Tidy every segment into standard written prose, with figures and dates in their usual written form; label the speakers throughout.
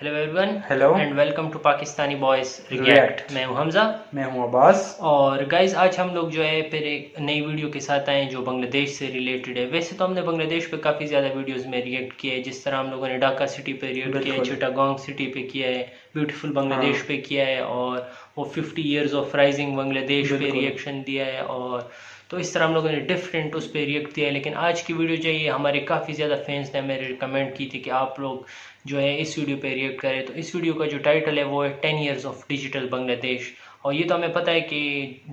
Speaker 1: Hello everyone
Speaker 2: hello
Speaker 1: and welcome to Pakistani boys react.
Speaker 2: React.
Speaker 1: मैं हूं हमज़ा
Speaker 2: मैं हूं अब्बास।
Speaker 1: और गाइज़ आज हम लोग जो है फिर एक नई वीडियो के साथ आए हैं जो बांग्लादेश से रिलेटेड है। वैसे तो हमने बांग्लादेश पे काफ़ी ज़्यादा वीडियोस में रिएक्ट किया है, जिस तरह हम लोगों ने ढाका सिटी पे रिएक्ट किया है,
Speaker 2: बिल्कुल
Speaker 1: चिटागोंग सिटी पे किया है, ब्यूटीफुल बांग्लादेश
Speaker 2: हाँ
Speaker 1: पे किया है और वो 50 इयर्स ऑफ राइजिंग बांग्लादेश पे
Speaker 2: बिल्कुल
Speaker 1: रिएक्शन दिया है। और तो इस तरह हम लोगों ने डिफरेंट उस पर रिएक्ट किया है। लेकिन आज की वीडियो जो है हमारे काफ़ी ज़्यादा फैंस ने हमें रिकमेंड की थी कि आप लोग जो है इस वीडियो पे रिएक्ट करें। तो इस वीडियो का जो टाइटल है वो है 10 इयर्स ऑफ डिजिटल बांग्लादेश। और ये तो हमें पता है कि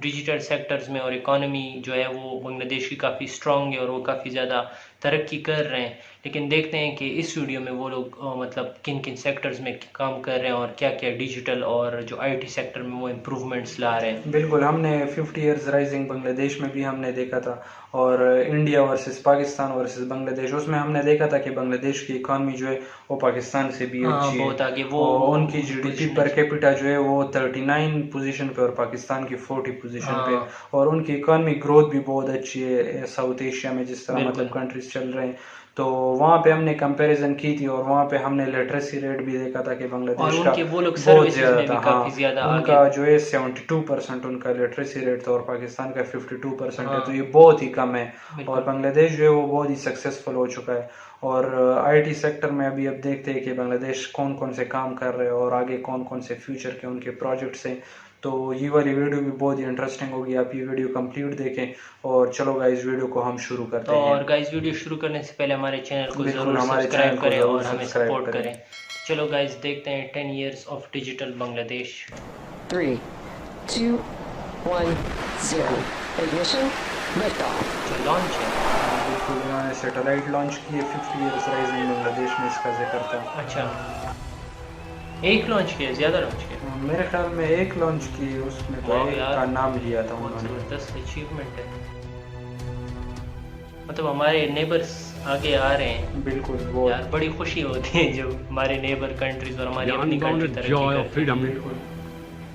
Speaker 1: डिजिटल सेक्टर्स में और इकोनॉमी जो है वो बांग्लादेश की काफ़ी स्ट्रॉन्ग है और वो काफ़ी ज़्यादा तरक्की कर रहे हैं। लेकिन देखते हैं कि इस वीडियो में वो लोग मतलब किन किन सेक्टर्स में काम कर रहे हैं और क्या क्या डिजिटल और जो आईटी सेक्टर में वो इम्प्रूवमेंट्स ला रहे हैं।
Speaker 2: बिल्कुल हमने 50 इयर्स राइजिंग बांग्लादेश में भी हमने देखा था, और India versus Pakistan versus Bangladesh, उसमें हमने देखा था कि बांग्लादेश की इकॉनमी जो है वो पाकिस्तान से भी
Speaker 1: हाँ
Speaker 2: अच्छी है।
Speaker 1: बहुत आगे वो
Speaker 2: और उनकी जीडीपी
Speaker 1: पोजीशन
Speaker 2: पर कैपिटा जो है वो 39 पोजीशन पे और पाकिस्तान की 40 पोजीशन पे।
Speaker 1: हाँ
Speaker 2: और उनकी इकॉनमी ग्रोथ भी बहुत अच्छी है साउथ एशिया में, जिस तरह
Speaker 1: बिल्कुल
Speaker 2: मतलब कंट्रीज चल रहे हैं। तो वहाँ पे हमने कंपैरिजन की थी और वहाँ पे हमने लिटरेसी रेट भी देखा था कि
Speaker 1: और
Speaker 2: बांग्लादेश का
Speaker 1: उनके वो लोग
Speaker 2: बहुत
Speaker 1: सर्विसेज
Speaker 2: ज़्यादा
Speaker 1: में
Speaker 2: था।
Speaker 1: भी काफ़ी
Speaker 2: हाँ,
Speaker 1: ज़्यादा आगे।
Speaker 2: उनका जो है 72% उनका लिटरेसी रेट था और पाकिस्तान का 52% है, तो
Speaker 1: हाँ
Speaker 2: ये बहुत ही कम है। और
Speaker 1: बिल्कुल
Speaker 2: बांग्लादेश जो है वो बहुत ही सक्सेसफुल हो चुका है। और आईटी सेक्टर में अभी अब देखते हैं कि बांग्लादेश कौन कौन से काम कर रहे हैं और आगे कौन कौन से फ्यूचर के उनके प्रोजेक्ट्स हैं। तो ये वाली वीडियो भी बहुत ही इंटरेस्टिंग होगी, आप ये वीडियो कंप्लीट देखें। और चलो गाइस वीडियो को हम शुरू करते
Speaker 1: तो
Speaker 2: हैं।
Speaker 1: और गाइस वीडियो शुरू करने से पहले हमारे चैनल को
Speaker 2: बिल्कुल
Speaker 1: ज़रूर
Speaker 2: हमारे
Speaker 1: सब्सक्राइब
Speaker 2: चैनल को
Speaker 1: करें
Speaker 2: ज़रूर
Speaker 1: और हमें
Speaker 2: सब्सक्राइब
Speaker 1: सपोर्ट
Speaker 2: करें।
Speaker 1: करें। चलो गाइस देखते हैं 10 years of digital Bangladesh.
Speaker 3: 3, 2, 1, 0. Ignition, liftoff.
Speaker 1: जो लॉन्च है।
Speaker 2: बिल्कुल इन्होंने सैटेलाइट लॉन्च की है, 50 इयर्स राइजिंग बांग्लादेश में इसका जिक्र था।
Speaker 1: अच्छा एक लॉन्च किया, ज़्यादा लॉन्च किया।
Speaker 2: मेरे ख्याल में एक लॉन्च की, उसमें तो
Speaker 1: वाह
Speaker 2: एक
Speaker 1: यार,
Speaker 2: का नाम लिया था
Speaker 1: बहुत
Speaker 2: उन्होंने।
Speaker 1: ज़बरदस्त अचीवमेंट है। मतलब हमारे नेबर्स आगे आ रहे हैं
Speaker 2: बिल्कुल
Speaker 1: यार,
Speaker 2: बहुत
Speaker 1: बड़ी खुशी होती है जब हमारे नेबर कंट्रीज और हमारी
Speaker 4: The
Speaker 1: अपनी कंट्री
Speaker 4: unbounded
Speaker 1: तरक्की
Speaker 4: joy of
Speaker 1: करती
Speaker 4: freedom
Speaker 2: बिल्कुल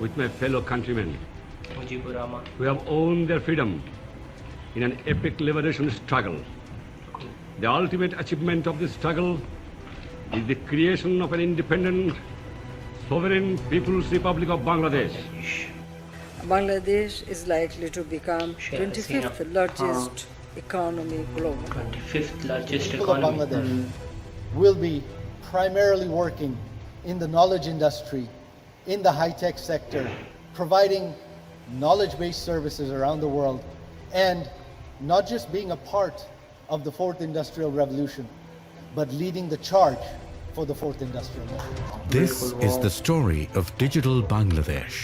Speaker 4: with my fellow countrymen
Speaker 1: है। Mujibur Rahman
Speaker 4: who have owned their freedom in an epic liberation struggle. The ultimate achievement of this struggle is the creation of an independent, sovereign People's Republic of Bangladesh.
Speaker 5: Bangladesh is likely to become
Speaker 1: Sheikh
Speaker 5: 25th
Speaker 1: Hasina.
Speaker 5: largest economy globally.
Speaker 1: 25th largest
Speaker 6: people of
Speaker 1: economy.
Speaker 6: Bangladesh will be primarily working in the knowledge industry, in the high-tech sector, providing knowledge-based services around the world, and not just being a part of the fourth industrial revolution, but leading the charge for the fourth industrial revolution.
Speaker 7: This is the story of digital Bangladesh.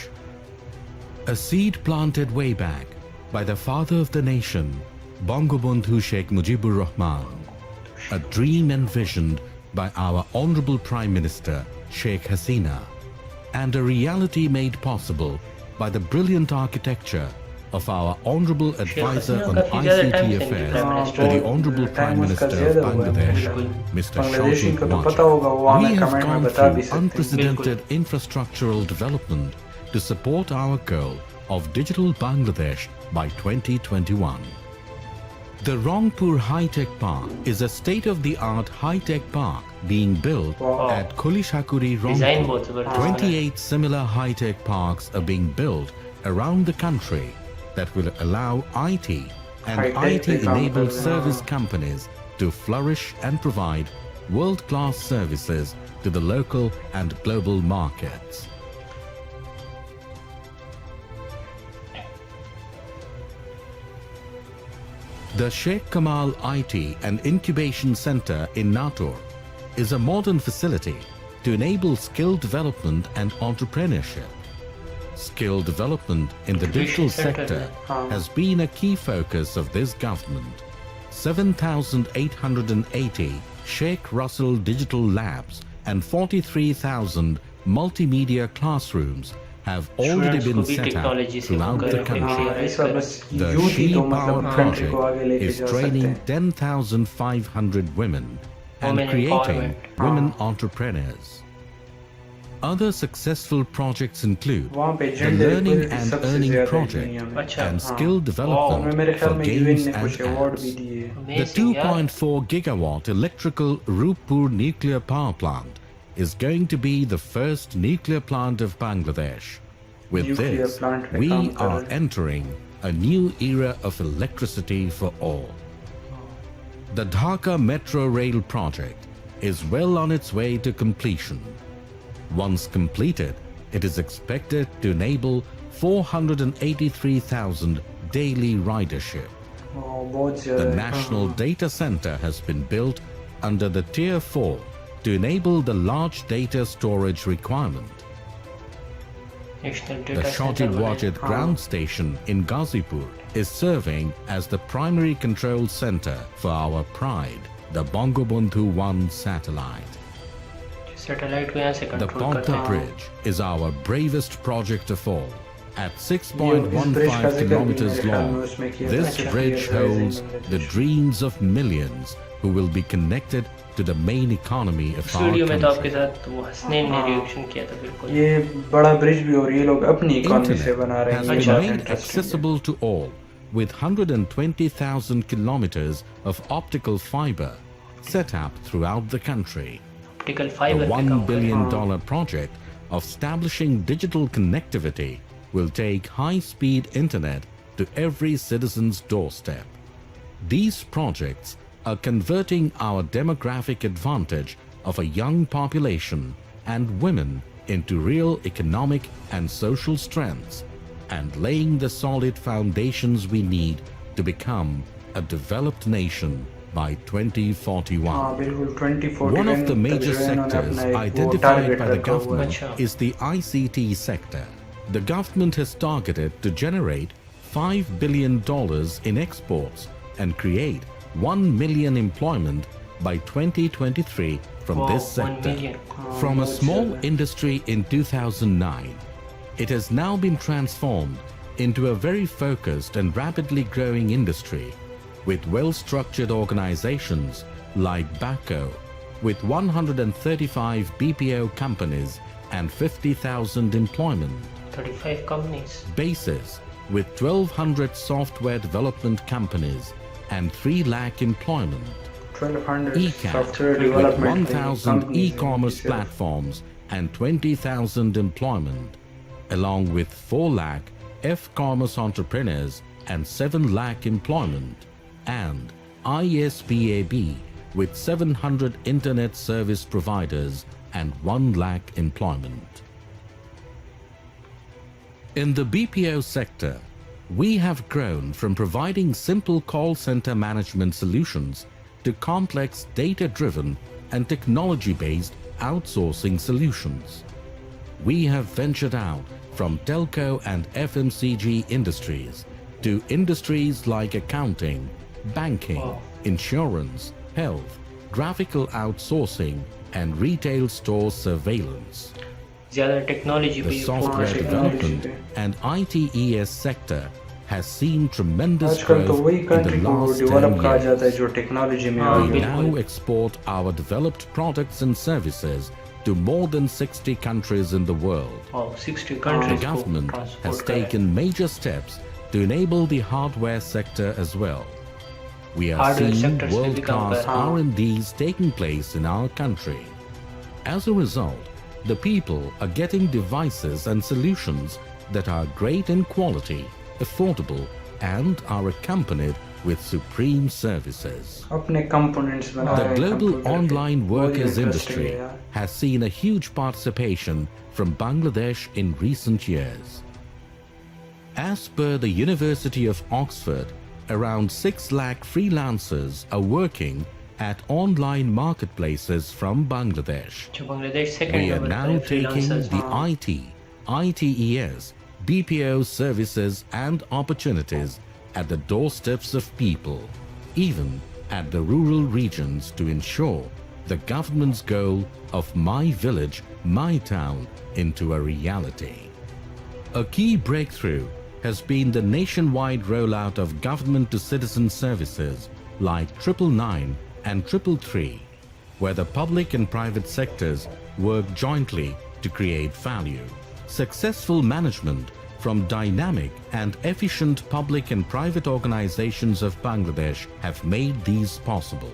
Speaker 7: A seed planted way back by the father of the nation, Bangabandhu Sheikh Mujibur Rahman. A dream envisioned by our Honorable Prime Minister, Sheikh Hasina. And a reality made possible by the brilliant architecture of our Honorable Advisor
Speaker 1: Hasina
Speaker 7: on
Speaker 1: काफी ज़्यादा time
Speaker 7: ICT
Speaker 1: spent
Speaker 7: Affairs
Speaker 1: Prime Minister
Speaker 7: to the
Speaker 2: बहुत
Speaker 7: Honorable
Speaker 2: time
Speaker 7: Prime
Speaker 2: उसका
Speaker 7: Minister of
Speaker 2: ज़्यादा हुआ है।
Speaker 7: Bangladesh,
Speaker 1: बिल्कुल।
Speaker 7: Mr.
Speaker 2: Bangladeshi
Speaker 7: Shawkit
Speaker 2: को तो पता होगा, वो
Speaker 7: Wajid.
Speaker 2: हमें
Speaker 7: We have
Speaker 2: कमेंट में
Speaker 7: gone
Speaker 2: बता भी
Speaker 7: through
Speaker 2: सकते हैं।
Speaker 7: unprecedented infrastructural development to support our goal of digital Bangladesh by 2021. The Rangpur High-Tech Park is a state-of-the-art high-tech park being built
Speaker 2: Wow.
Speaker 7: at Kolishakuri,
Speaker 1: design
Speaker 7: Rangpur.
Speaker 1: बहुत ज़बरदस्त है।
Speaker 7: 28 similar high-tech parks are being built around the country that will allow IT and
Speaker 2: High-tech पे काम
Speaker 7: IT-enabled
Speaker 2: कर रहे हैं।
Speaker 7: service companies to flourish and provide world-class services to the local and global markets. The Sheikh Kamal IT and Incubation Center in Natur is a modern facility to enable skill development and entrepreneurship. Skill development in the digital
Speaker 1: Incubation center
Speaker 7: sector has been a key focus of this government. 7,880 Sheikh Russell Digital Labs and 43,000 multimedia classrooms have already
Speaker 1: Students
Speaker 7: been
Speaker 1: को भी
Speaker 7: set up
Speaker 1: technology से
Speaker 7: throughout
Speaker 1: होकर
Speaker 7: the
Speaker 1: अपने
Speaker 7: country.
Speaker 2: हाँ, ऐसा बस
Speaker 7: The
Speaker 2: youth he
Speaker 7: She
Speaker 2: तो
Speaker 7: Power
Speaker 2: मतलब कंट्री को आगे
Speaker 7: Project
Speaker 2: लेके
Speaker 7: is
Speaker 2: जा सकते
Speaker 7: training
Speaker 2: हैं।
Speaker 7: 10,500 women and
Speaker 1: Women
Speaker 7: creating
Speaker 1: empowerment.
Speaker 7: women entrepreneurs. Other successful projects include
Speaker 2: वहाँ पे
Speaker 7: the
Speaker 2: gender
Speaker 7: Learning
Speaker 2: equality
Speaker 7: and
Speaker 2: सबसे
Speaker 7: Earning
Speaker 2: ज़्यादा है
Speaker 7: Project
Speaker 2: दुनिया में।
Speaker 1: अच्छा
Speaker 7: and
Speaker 2: हाँ।
Speaker 7: skill
Speaker 2: उसमें
Speaker 7: development
Speaker 2: मेरे ख्याल
Speaker 7: for
Speaker 2: में
Speaker 7: games
Speaker 2: यूएन ने
Speaker 7: and
Speaker 2: कुछ अवार्ड भी
Speaker 7: apps.
Speaker 2: दिए।
Speaker 7: The
Speaker 1: Amazing, यार।
Speaker 7: 2.4 gigawatt electrical Rupur nuclear power plant is going to be the first nuclear plant of Bangladesh. With
Speaker 2: Nuclear
Speaker 7: this,
Speaker 2: plant पे
Speaker 7: we
Speaker 2: काम कर
Speaker 7: are
Speaker 2: रहे हैं।
Speaker 7: entering a new era of electricity for all. The Dhaka Metro Rail project is well on its way to completion. Once completed, it is expected to enable 483,000 daily ridership.
Speaker 2: बहुत ज़्यादा
Speaker 7: The
Speaker 2: है।
Speaker 7: National Data Center has been built under the Tier 4 to enable the large data storage requirement.
Speaker 1: National
Speaker 7: The
Speaker 1: Data
Speaker 7: Shoti
Speaker 1: Center
Speaker 7: Wajid ground station in Ghazipur is serving as the primary control center for our pride, the Bangabandhu 1 satellite.
Speaker 1: Satellite को यहाँ से
Speaker 7: The
Speaker 1: control करते
Speaker 7: Panta
Speaker 1: हैं।
Speaker 7: Bridge is our bravest project of all. At
Speaker 2: ये इस bridge का
Speaker 7: 6.15
Speaker 2: जिक्र भी
Speaker 7: kilometers
Speaker 2: मेरे ख्याल में
Speaker 7: long,
Speaker 2: उसमें किया
Speaker 7: this
Speaker 2: था।
Speaker 7: bridge
Speaker 2: Raising
Speaker 7: holds the
Speaker 2: Bangladesh।
Speaker 7: dreams of millions who will be connected to the main economy of
Speaker 1: इस
Speaker 7: our
Speaker 1: वीडियो में तो आपके
Speaker 7: country.
Speaker 1: साथ वो हसनैन ने रिएक्शन किया था बिल्कुल।
Speaker 2: ये बड़ा ब्रिज भी और ये लोग अपनी इकोनॉमी से बना
Speaker 7: Internet
Speaker 2: रहे
Speaker 7: has
Speaker 2: हैं।
Speaker 7: been
Speaker 2: ये
Speaker 7: made
Speaker 2: बात interesting है।
Speaker 7: accessible to all with 120,000 kilometers of optical fiber set up throughout the country.
Speaker 1: Optical
Speaker 7: The
Speaker 1: fibre पे
Speaker 7: $1
Speaker 1: काम कर रहे हैं।
Speaker 7: billion project of establishing digital connectivity will take high-speed internet to every citizen's doorstep. These projects are converting our demographic advantage of a young population and women into real economic and social strengths and laying the solid foundations we need to become a developed nation by 2041.
Speaker 2: हाँ बिल्कुल 2041
Speaker 7: One of the
Speaker 2: तक
Speaker 7: major
Speaker 2: जो है इन्होंने
Speaker 7: sectors
Speaker 2: अपना एक वो
Speaker 7: identified
Speaker 2: target
Speaker 7: by the
Speaker 2: रखा हुआ है।
Speaker 7: government
Speaker 1: Acha.
Speaker 7: is the ICT sector. The government has targeted to generate $5 billion in exports and create 1 million employment by 2023 from
Speaker 1: Wow,
Speaker 7: this
Speaker 1: 1
Speaker 7: sector.
Speaker 1: million.
Speaker 7: From a small industry in 2009, it has now been transformed into a very focused and rapidly growing industry with well-structured organizations like BACO, with 135 BPO companies and 50,000 employment.
Speaker 1: 35 companies.
Speaker 7: Basis, with 1,200 software development companies and 3 lakh employment.
Speaker 2: 1200
Speaker 7: ECAT,
Speaker 2: software
Speaker 7: with
Speaker 2: development
Speaker 7: 1,000
Speaker 2: companies
Speaker 7: e-commerce
Speaker 2: in
Speaker 7: platforms and 20,000 employment, along with 4 lakh F-commerce entrepreneurs and 7 lakh employment, and ISPAB with 700 internet service providers and 1 lakh employment. In the BPO sector, we have grown from providing simple call center management solutions to complex data-driven and technology-based outsourcing solutions. We have ventured out from telco and FMCG industries to industries like accounting, banking,
Speaker 1: Wow.
Speaker 7: insurance, health, graphical outsourcing, and retail store surveillance.
Speaker 1: ज़्यादा technology
Speaker 7: The
Speaker 1: पे
Speaker 7: software
Speaker 1: focus करना।
Speaker 7: development and ITES sector has seen tremendous
Speaker 2: आजकल तो
Speaker 7: growth
Speaker 2: वही
Speaker 7: in the
Speaker 2: country को
Speaker 7: last
Speaker 2: develop
Speaker 7: 10
Speaker 2: कहा जाता है
Speaker 7: years.
Speaker 2: जो टेक्नोलॉजी में
Speaker 1: हाँ,
Speaker 2: आ
Speaker 7: We
Speaker 2: गया
Speaker 7: now export our developed products and services to more than 60 countries in the world.
Speaker 1: Wow, 60
Speaker 7: The
Speaker 1: countries को
Speaker 7: government
Speaker 1: transport
Speaker 7: has
Speaker 1: कर रहे हैं।
Speaker 7: taken major steps to enable the hardware sector as well. We are
Speaker 1: Hardware
Speaker 7: seeing
Speaker 1: sector से भी काम
Speaker 7: world-class
Speaker 1: कर रहे हैं।
Speaker 7: R&Ds taking place in our country. As a result, the people are getting devices and solutions that are great in quality, affordable, and are accompanied with supreme services.
Speaker 2: अपने components बना
Speaker 7: The
Speaker 2: रहे हैं
Speaker 7: global
Speaker 2: computer के।
Speaker 7: online
Speaker 2: बहुत ही
Speaker 7: workers
Speaker 2: interesting
Speaker 7: industry
Speaker 2: है यार।
Speaker 7: has seen a huge participation from Bangladesh in recent years. As per the University of Oxford, around 6 lakh freelancers are working at online marketplaces from Bangladesh.
Speaker 1: जो Bangladesh second
Speaker 7: We are
Speaker 1: number
Speaker 7: now
Speaker 1: पर
Speaker 7: taking
Speaker 1: freelancers
Speaker 7: the
Speaker 1: हाँ।
Speaker 7: IT, ITES, BPO services and opportunities at the doorsteps of people, even at the rural regions, to ensure the government's goal of My Village, My Town into a reality. A key breakthrough has been the nationwide rollout of government-to-citizen services like 999 and 333, where the public and private sectors work jointly to create value. Successful management from dynamic and efficient public and private organizations of Bangladesh have made these possible.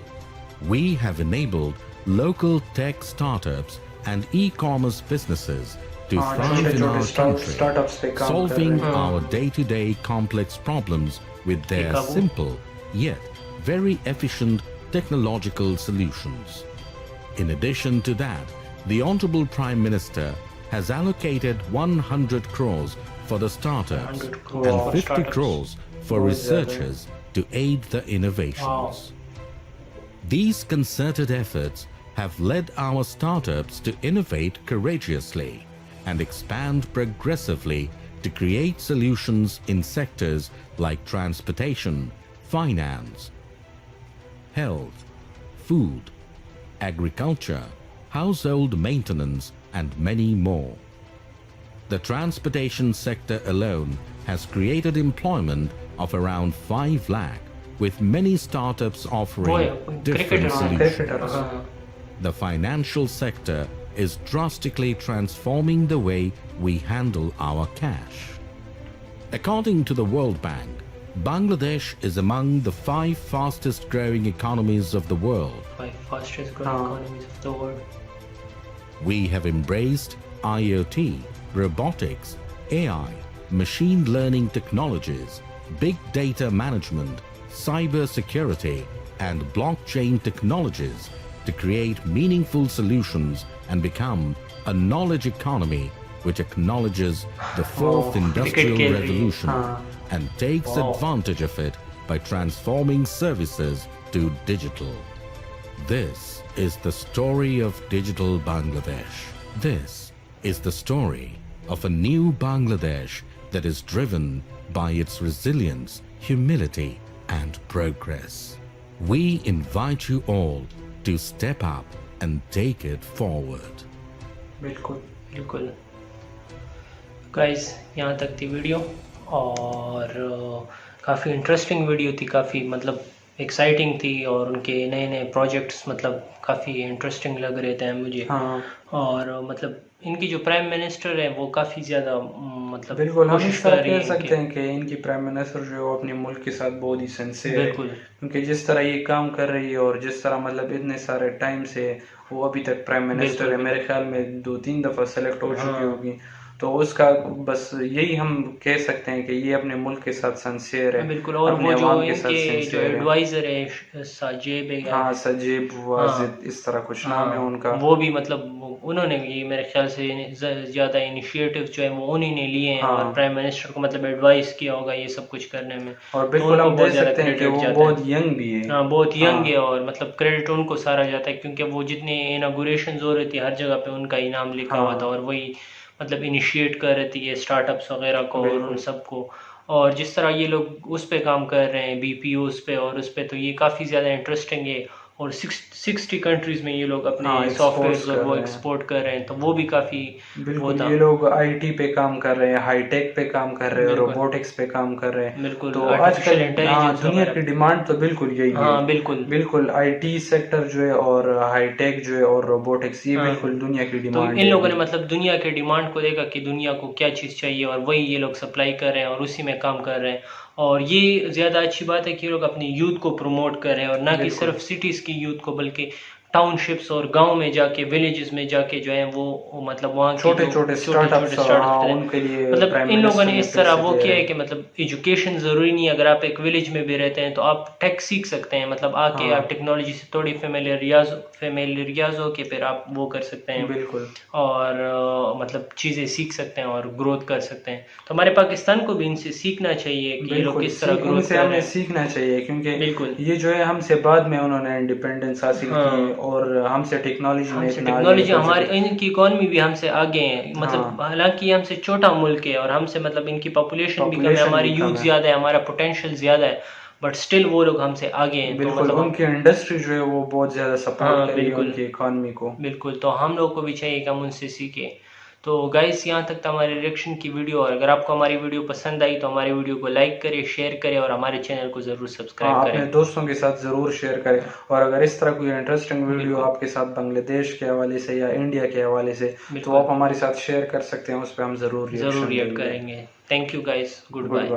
Speaker 7: We have enabled local tech startups and e-commerce businesses to
Speaker 2: हाँ,
Speaker 7: thrive in
Speaker 2: छोटे-छोटे
Speaker 7: our country,
Speaker 2: startups पे काम कर
Speaker 7: solving
Speaker 2: रहे हैं।
Speaker 7: our day-to-day complex problems with their
Speaker 1: Chicago.
Speaker 7: simple yet very efficient technological solutions. In addition to that, the Honorable Prime Minister has allocated 100 crores for the startups
Speaker 1: 100 crores
Speaker 7: and
Speaker 1: for
Speaker 7: 50
Speaker 1: startups.
Speaker 7: crores for
Speaker 2: बहुत
Speaker 7: researchers to aid the innovations. These concerted efforts have led our startups to innovate courageously and expand progressively to create solutions in sectors like transportation, finance, health, food, agriculture, household maintenance, and many more. The transportation sector alone has created employment of around 5 lakh, with many startups offering different solutions. The financial sector is drastically transforming the way we handle our cash. According to the World Bank, Bangladesh is among the 5 fastest growing economies of the world.
Speaker 1: 5 fastest growing economies of the world.
Speaker 7: We have embraced IoT, robotics, AI, machine learning technologies, big data management, cyber security, and blockchain technologies to create meaningful solutions and become a knowledge economy which acknowledges the fourth industrial
Speaker 1: cricket
Speaker 7: revolution and takes advantage of it by transforming services to digital. This is the story of digital Bangladesh. This is the story of a new Bangladesh that is driven by its resilience, humility, and progress. We invite you all to step up and take it forward.
Speaker 1: बिल्कुल guys, यहाँ तक थी video और काफ़ी interesting video थी, काफ़ी मतलब exciting थी और उनके नए नए प्रोजेक्ट्स मतलब काफ़ी इंटरेस्टिंग लग रहे थे मुझे। और मतलब इनकी जो प्राइम मिनिस्टर है वो काफ़ी ज़्यादा मतलब
Speaker 2: बिल्कुल हम
Speaker 1: कोशिश
Speaker 2: इस
Speaker 1: कर
Speaker 2: तरह
Speaker 1: रही
Speaker 2: कह
Speaker 1: है
Speaker 2: सकते हैं कि इनकी प्राइम मिनिस्टर जो है वो अपने मुल्क के साथ बहुत ही सिंसियर है,
Speaker 1: बिल्कुल।
Speaker 2: क्योंकि जिस तरह ये काम कर रही है और जिस तरह मतलब इतने सारे टाइम से वो अभी तक प्राइम मिनिस्टर है, मेरे ख्याल में 2-3 दफ़ा सेलेक्ट हो चुकी होगी, तो उसका बस यही हम कह सकते हैं कि ये अपने मुल्क के साथ सिंसियर है,
Speaker 1: बिल्कुल। और
Speaker 2: अपने
Speaker 1: वो जो
Speaker 2: अवाम के साथ
Speaker 1: इनके जो
Speaker 2: सिंसियर है।
Speaker 1: एडवाइज़र है साजिब है,
Speaker 2: हाँ, सजीब वाजिद इस तरह कुछ नाम है उनका,
Speaker 1: वो भी मतलब उन्होंने ये मेरे ख्याल से ज़्यादा इनिशिएटिव जो है वो उन्हीं ने लिए हैं और प्राइम मिनिस्टर को मतलब एडवाइस किया होगा ये सब कुछ करने में।
Speaker 2: और बिल्कुल हम देख सकते हैं कि वो बहुत यंग भी है।
Speaker 1: हाँ, बहुत यंग है और मतलब क्रेडिट उनको सारा जाता है, क्योंकि वो जितने इनागुरेशन हो रही थी हर जगह पे उनका ही नाम लिखा हुआ था और वही मतलब इनिशिएट कर रही थी ये स्टार्टअप्स वगैरह को और उन सबको। और जिस तरह ये लोग उस पे काम कर रहे हैं BPOs पे और उस पे, तो ये काफ़ी ज़्यादा इंटरेस्टिंग है और 60 कंट्रीज़ में ये लोग अपने सॉफ्टवेयर और वो एक्सपोर्ट कर रहे हैं, तो वो भी काफ़ी
Speaker 2: बिल्कुल। ये लोग IT पे काम कर रहे हैं, हाईटेक पे काम कर रहे हैं, रोबोटिक्स पे काम कर रहे हैं,
Speaker 1: बिल्कुल।
Speaker 2: तो आजकल दुनिया की डिमांड तो बिल्कुल यही है।
Speaker 1: हाँ, बिल्कुल
Speaker 2: IT सेक्टर जो है और हाईटेक जो है और रोबोटिक्स, ये बिल्कुल दुनिया की डिमांड
Speaker 1: तो इन लोगों ने मतलब दुनिया के डिमांड को देखा कि दुनिया को क्या चीज़ चाहिए और वही ये लोग सप्लाई कर रहे हैं और उसी में काम कर रहे हैं। और ये ज़्यादा अच्छी बात है कि ये लोग अपनी यूथ को प्रमोट कर रहे हैं और ना कि सिर्फ सिटीज़ की यूथ को, बल्कि टाउनशिप्स और गांव में जाके, विलेजेस में जाके जो है वो मतलब वहाँ
Speaker 2: छोटे छोटे स्टार्टअप्स उनके लिए
Speaker 1: मतलब इन लोगों ने इस तरह वो किया है कि मतलब एजुकेशन ज़रूरी नहीं है, अगर आप एक विलेज में भी रहते हैं तो आप टेक सीख सकते हैं, मतलब आके आप टेक्नोलॉजी से थोड़ी फेमिलियरियाज हो के फिर आप वो कर सकते हैं
Speaker 2: बिल्कुल
Speaker 1: और मतलब चीज़ें सीख सकते हैं और ग्रोथ कर सकते हैं। तो हमारे पाकिस्तान को भी इनसे सीखना चाहिए कि ये लोग किस तरह ग्रोथ कर रहे हैं।
Speaker 2: सीखना चाहिए, क्योंकि
Speaker 1: बिल्कुल
Speaker 2: ये जो है हमसे बाद में उन्होंने इंडिपेंडेंस हासिल की और हमसे टेक्नोलॉजी
Speaker 1: हमारी इनकी इकोनॉमी भी हमसे आगे है, मतलब हालांकि हमसे छोटा मुल्क है और हमसे मतलब इनकी पॉपुलेशन भी कम है, हमारी यूथ ज़्यादा है, हमारा पोटेंशियल ज़्यादा है, बट स्टिल वो लोग हमसे आगे हैं।
Speaker 2: बिल्कुल,
Speaker 1: तो मतलब
Speaker 2: उनकी इंडस्ट्री जो है वो बहुत ज़्यादा सपोर्ट कर रही है उनकी इकोनॉमी को।
Speaker 1: बिल्कुल, तो हम लोग को भी चाहिए कि हम उनसे सीखें। तो गाइस, यहाँ तक था हमारे रिएक्शन की वीडियो, और अगर आपको हमारी वीडियो पसंद आई तो हमारी वीडियो को लाइक करें, शेयर करें और हमारे चैनल को ज़रूर सब्सक्राइब करें।
Speaker 2: अपने दोस्तों के साथ ज़रूर शेयर करें, और अगर इस तरह कोई इंटरेस्टिंग वीडियो आपके साथ बांग्लादेश के हवाले से या इंडिया के हवाले से, तो आप हमारे साथ शेयर कर सकते हैं, उस पर हम ज़रूर रिएक्ट
Speaker 1: करेंगे। Thank you guys, good bye.